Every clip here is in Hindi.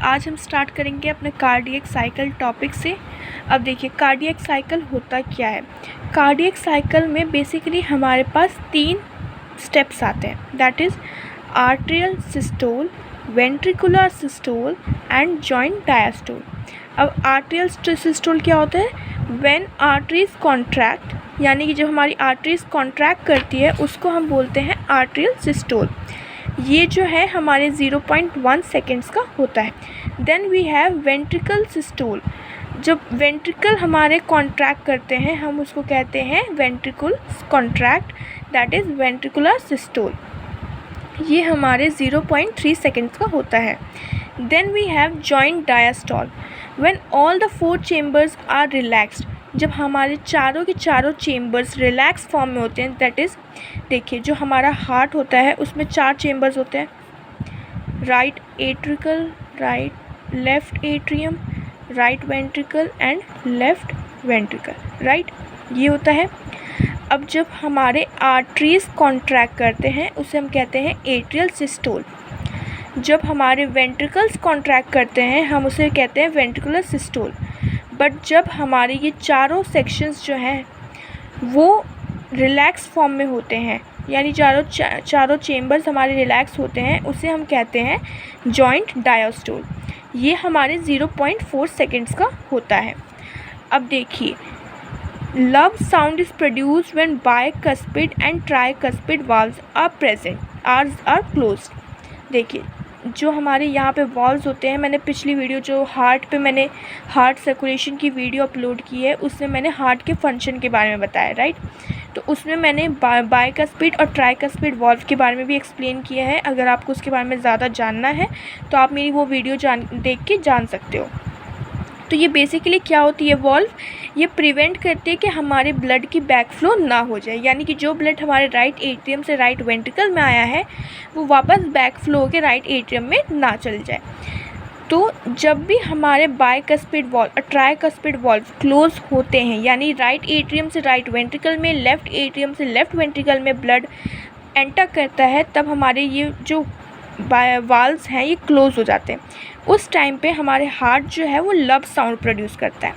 आज हम स्टार्ट करेंगे अपने कार्डियक साइकिल टॉपिक से। अब देखिए कार्डियक साइकिल होता क्या है। कार्डियक साइकिल में बेसिकली हमारे पास 3 स्टेप्स आते हैं, that is atrial systole, ventricular systole and joint diastole. अब आर्ट्रियल सिस्टोल क्या होता है? व्हेन आर्टरीज कॉन्ट्रैक्ट, यानी कि जब हमारी आर्टरीज कॉन्ट्रैक्ट करती है उसको हम बोलते हैं आर्ट्रियल सिस्टोल। ये जो है हमारे 0.1 सेकेंड्स का होता है। Then we have ventricle systole. जब वेंट्रिकल हमारे कॉन्ट्रैक्ट करते हैं हम उसको कहते हैं ventricle contract, that is ventricular systole. ये हमारे 0.3 सेकेंड्स का होता है। Then we have joint diastole. When all the 4 chambers are relaxed, जब हमारे चारों के चारों चेम्बर्स रिलैक्स फॉर्म में होते हैं, दैट इज़ देखिए जो हमारा हार्ट होता है उसमें 4 चेम्बर्स होते हैं, right atrial, right left atrium, right ventricle and left ventricle, right, ये होता है। अब जब हमारे आर्टरीज कॉन्ट्रैक्ट करते हैं उसे हम कहते हैं एट्रियल सिस्टोल। जब हमारे वेंट्रिकल्स कॉन्ट्रैक्ट करते हैं हम उसे कहते हैं वेंट्रिकुलर सिस्टोल। बट जब हमारे ये चारों सेक्शंस जो हैं वो रिलैक्स फॉर्म में होते हैं, यानी चारों चेम्बर्स हमारे रिलैक्स होते हैं, उसे हम कहते हैं जॉइंट डायस्टोल। ये हमारे 0.4 सेकेंड्स का होता है। अब देखिए lub sound is produced when bicuspid and tricuspid valves are present are closed. देखिए जो हमारे यहाँ पे वॉल्व्स होते हैं, मैंने पिछली वीडियो जो मैंने हार्ट सर्कुलेशन की वीडियो अपलोड की है उसमें मैंने हार्ट के फंक्शन के बारे में बताया, राइट। तो उसमें मैंने बाइकस्पिड और ट्राइकस्पिड वॉल्व के बारे में भी एक्सप्लेन किया है। अगर आपको उसके बारे में ज़्यादा जानना है तो आप मेरी वो वीडियो देख के जान सकते हो। तो ये बेसिकली क्या होती है वॉल्व, ये प्रिवेंट करती है कि हमारे ब्लड की बैकफ्लो ना हो जाए, यानी कि जो ब्लड हमारे राइट एट्रियम से राइट वेंट्रिकल में आया है वो वापस बैकफ्लो होकर राइट एट्रियम में ना चल जाए। तो जब भी हमारे बाइकस्पिड वॉल्व और ट्राइकस्पिड वॉल्व क्लोज होते हैं, यानी राइट एट्रियम से राइट वेंट्रिकल में, लेफ़्ट एट्रियम से लेफ़्ट वेंट्रिकल में ब्लड एंटर करता है, तब हमारे ये जो वाल्व्स हैं ये क्लोज हो जाते हैं। उस टाइम पे हमारे हार्ट जो है वो लब साउंड प्रोड्यूस करता है।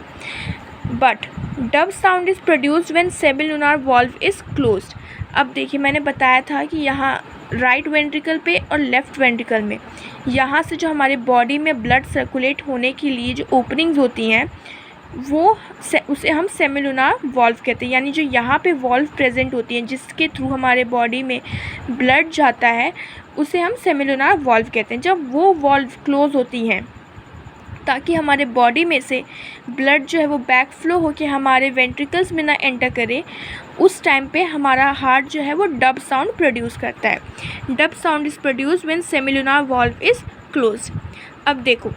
But dub sound is produced when semilunar valve is closed. अब देखिए मैंने बताया था कि यहाँ राइट वेंट्रिकल पे और लेफ़्ट वेंट्रिकल में यहाँ से जो हमारे बॉडी में ब्लड सर्कुलेट होने के लिए जो ओपनिंग्स होती हैं उसे हम सेमिलुनर वॉल्व कहते हैं, यानी जो यहाँ पे वॉल्व प्रेजेंट होती हैं जिसके थ्रू हमारे बॉडी में ब्लड जाता है उसे हम सेमिलुनर वॉल्व कहते हैं। जब वो वॉल्व क्लोज होती हैं ताकि हमारे बॉडी में से ब्लड जो है वो बैक फ्लो होकर हमारे वेंट्रिकल्स में ना एंटर करे, उस टाइम पे हमारा हार्ट जो है वो डब साउंड प्रोड्यूस करता है। Dub sound is produced when semilunar valve is closed. अब देखो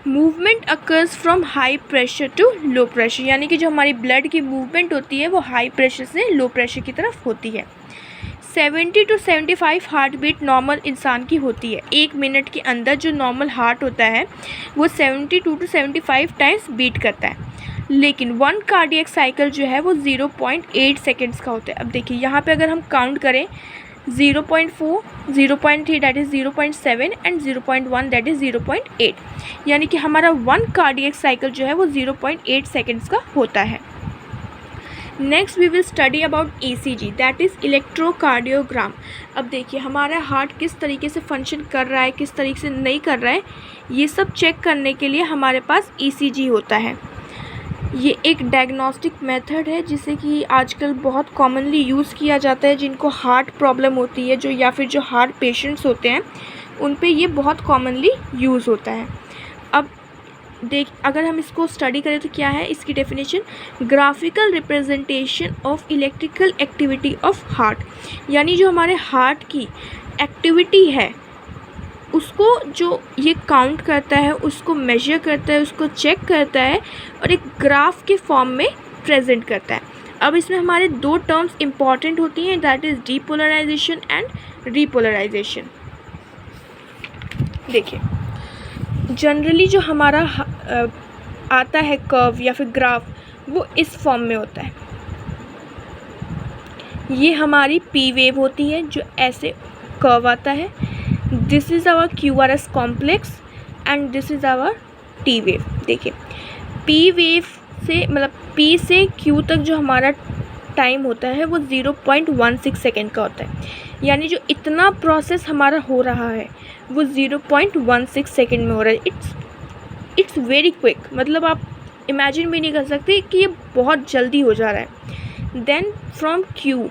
movement occurs from high pressure to low pressure, यानी कि जो हमारी ब्लड की मूवमेंट होती है वो हाई प्रेशर से लो प्रेशर की तरफ होती है। 70 to 75 हार्ट बीट नॉर्मल इंसान की होती है। 1 मिनट के अंदर जो नॉर्मल हार्ट होता है वो 72 to 75 टाइम्स बीट करता है, लेकिन 1 कार्डियक साइकिल जो है वो 0.8 सेकेंड्स का होता है। अब देखिए यहाँ पे अगर हम काउंट करें 0.4, 0.3 that is 0.7 and 0.1 that is 0.8, यानी कि हमारा 1 कार्डियक साइकिल जो है वो 0.8 सेकेंड्स का होता है। Next we will study about ECG, that is electrocardiogram. अब देखिए हमारा हार्ट किस तरीके से फंक्शन कर रहा है, किस तरीके से नहीं कर रहा है, ये सब चेक करने के लिए हमारे पास ECG होता है। ये एक डायग्नोस्टिक मेथड है जिसे कि आजकल बहुत कॉमनली यूज़ किया जाता है। जिनको हार्ट प्रॉब्लम होती है जो, या फिर जो हार्ट पेशेंट्स होते हैं उन पे ये बहुत कॉमनली यूज़ होता है। अब अगर हम इसको स्टडी करें तो क्या है इसकी definition, graphical representation of electrical activity of heart, यानी जो हमारे हार्ट की एक्टिविटी है उसको जो ये काउंट करता है, उसको मेजर करता है, उसको चेक करता है और एक ग्राफ के फॉर्म में प्रेजेंट करता है। अब इसमें हमारे 2 टर्म्स इम्पॉर्टेंट होती हैं, that is depolarization and repolarization. देखिए जनरली जो हमारा आता है कर्व या फिर ग्राफ वो इस फॉर्म में होता है। ये हमारी P वेव होती है जो ऐसे कर्व आता है। This is our QRS complex and this is our T wave. देखिए पी वेव से मतलब पी से क्यू तक जो हमारा टाइम होता है वो 0.16 सेकेंड का होता है, यानी जो इतना प्रोसेस हमारा हो रहा है वो 0.16 सेकेंड में हो रहा है। इट्स वेरी क्विक, मतलब आप इमेजिन भी नहीं कर सकते कि ये बहुत जल्दी हो जा रहा है। Then from Q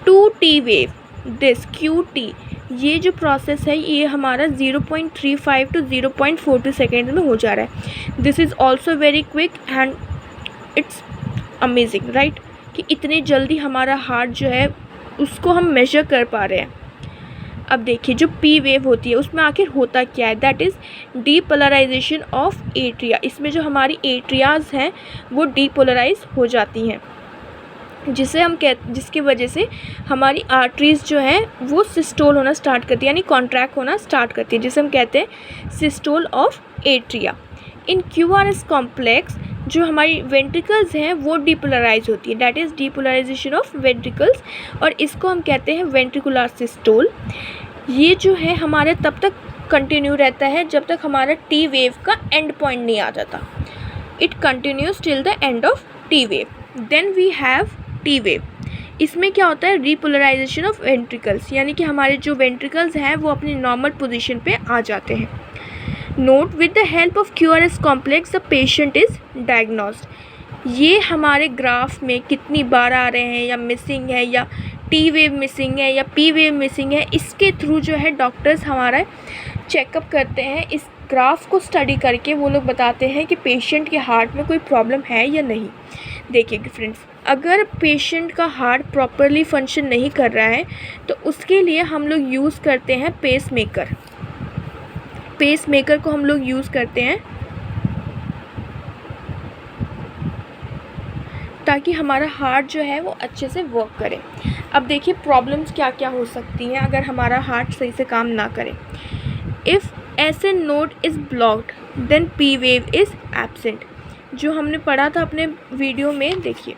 to T wave, this Q T, ये जो प्रोसेस है ये हमारा 0.35 टू 0.42 सेकेंड में हो जा रहा है। This is also very quick and it's amazing, right, कि इतनी जल्दी हमारा हार्ट जो है उसको हम मेजर कर पा रहे हैं। अब देखिए जो पी वेव होती है उसमें आखिर होता क्या है, that is depolarization of atria. इसमें जो हमारी एट्रियाज हैं वो डीपोलराइज हो जाती हैं, जिसकी वजह से हमारी आर्टरीज जो हैं वो सिस्टोल होना स्टार्ट करती है, यानी कॉन्ट्रैक्ट होना स्टार्ट करती है, जिसे हम कहते हैं सिस्टोल ऑफ एट्रिया। इन क्यूआरएस कॉम्प्लेक्स जो हमारी वेंट्रिकल्स हैं वो डीपोलराइज होती है, that is depolarization of ventricles, और इसको हम कहते हैं वेंट्रिकुलर सिस्टोल। ये जो है हमारे तब तक कंटिन्यू रहता है जब तक हमारा टी वेव का एंड पॉइंट नहीं आ जाता। It continues till the end of T wave. Then we have T wave. इसमें क्या होता है, रीपोलराइजेशन ऑफ वेंट्रिकल्स, यानी कि हमारे जो वेंट्रिकल्स हैं वो अपनी नॉर्मल पोजीशन पे आ जाते हैं। Note with the help of QRS complex the patient is diagnosed. ये हमारे ग्राफ में कितनी बार आ रहे हैं या मिसिंग है या टी वेव मिसिंग है या पी वेव मिसिंग है, इसके थ्रू जो है डॉक्टर्स हमारा चेकअप करते हैं। इस ग्राफ को स्टडी करके वो लोग बताते हैं कि पेशेंट के हार्ट में कोई प्रॉब्लम है या नहीं। देखिए फ्रेंड्स, अगर पेशेंट का हार्ट प्रॉपरली फंक्शन नहीं कर रहा है तो उसके लिए हम लोग यूज़ करते हैं पेसमेकर। पेसमेकर को हम लोग यूज़ करते हैं ताकि हमारा हार्ट जो है वो अच्छे से वर्क करे। अब देखिए प्रॉब्लम्स क्या क्या हो सकती हैं अगर हमारा हार्ट सही से काम ना करे। If SN node is blocked then P wave is absent. जो हमने पढ़ा था अपने वीडियो में, देखिए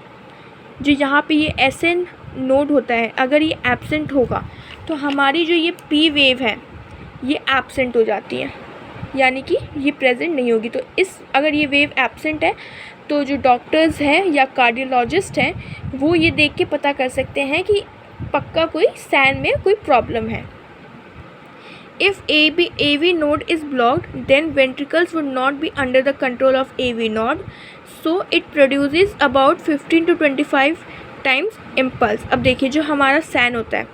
जो यहाँ पे ये एसएन नोड होता है, अगर ये एब्सेंट होगा तो हमारी जो ये पी वेव है ये एब्सेंट हो जाती है, यानी कि ये प्रेजेंट नहीं होगी। तो अगर ये वेव एब्सेंट है तो जो डॉक्टर्स हैं या कार्डियोलॉजिस्ट हैं वो ये देख के पता कर सकते हैं कि पक्का कोई सैन में कोई प्रॉब्लम है। If AV node is blocked, then ventricles would not be under the control of AV node, so it produces about 15 to 25 times impulse। अब देखिए जो हमारा सैन होता है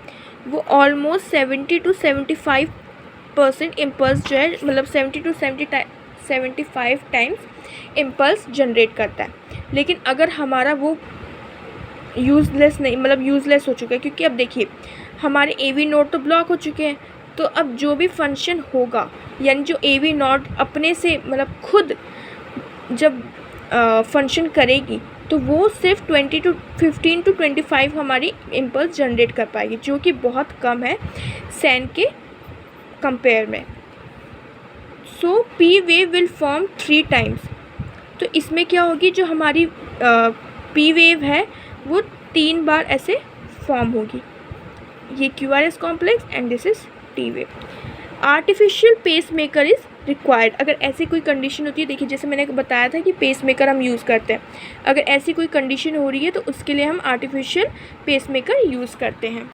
वो ऑलमोस्ट 70 to 75% इम्पल्स जो है, मतलब 70 to 75 टाइम्स इम्पल्स जनरेट करता है। लेकिन अगर हमारा वो यूज़लेस नहीं, मतलब यूज़लेस हो चुका है, क्योंकि अब देखिए हमारे AV नोड तो ब्लॉक हो चुके हैं, तो अब जो भी फंक्शन होगा, यानी जो AV नोड अपने से मतलब खुद जब फंक्शन करेगी तो वो सिर्फ 15 to 25 हमारी इम्पल्स जनरेट कर पाएगी, जो कि बहुत कम है सैन के कंपेयर में। So P wave will form 3 times. तो इसमें क्या होगी, जो हमारी पी वेव है वो 3 बार ऐसे फॉर्म होगी। ये QRS complex and this is T wave. Artificial pacemaker is required. अगर ऐसी कोई कंडीशन होती है, देखिए जैसे मैंने बताया था कि पेसमेकर हम यूज़ करते हैं, अगर ऐसी कोई कंडीशन हो रही है तो उसके लिए हम आर्टिफिशियल पेसमेकर यूज़ करते हैं।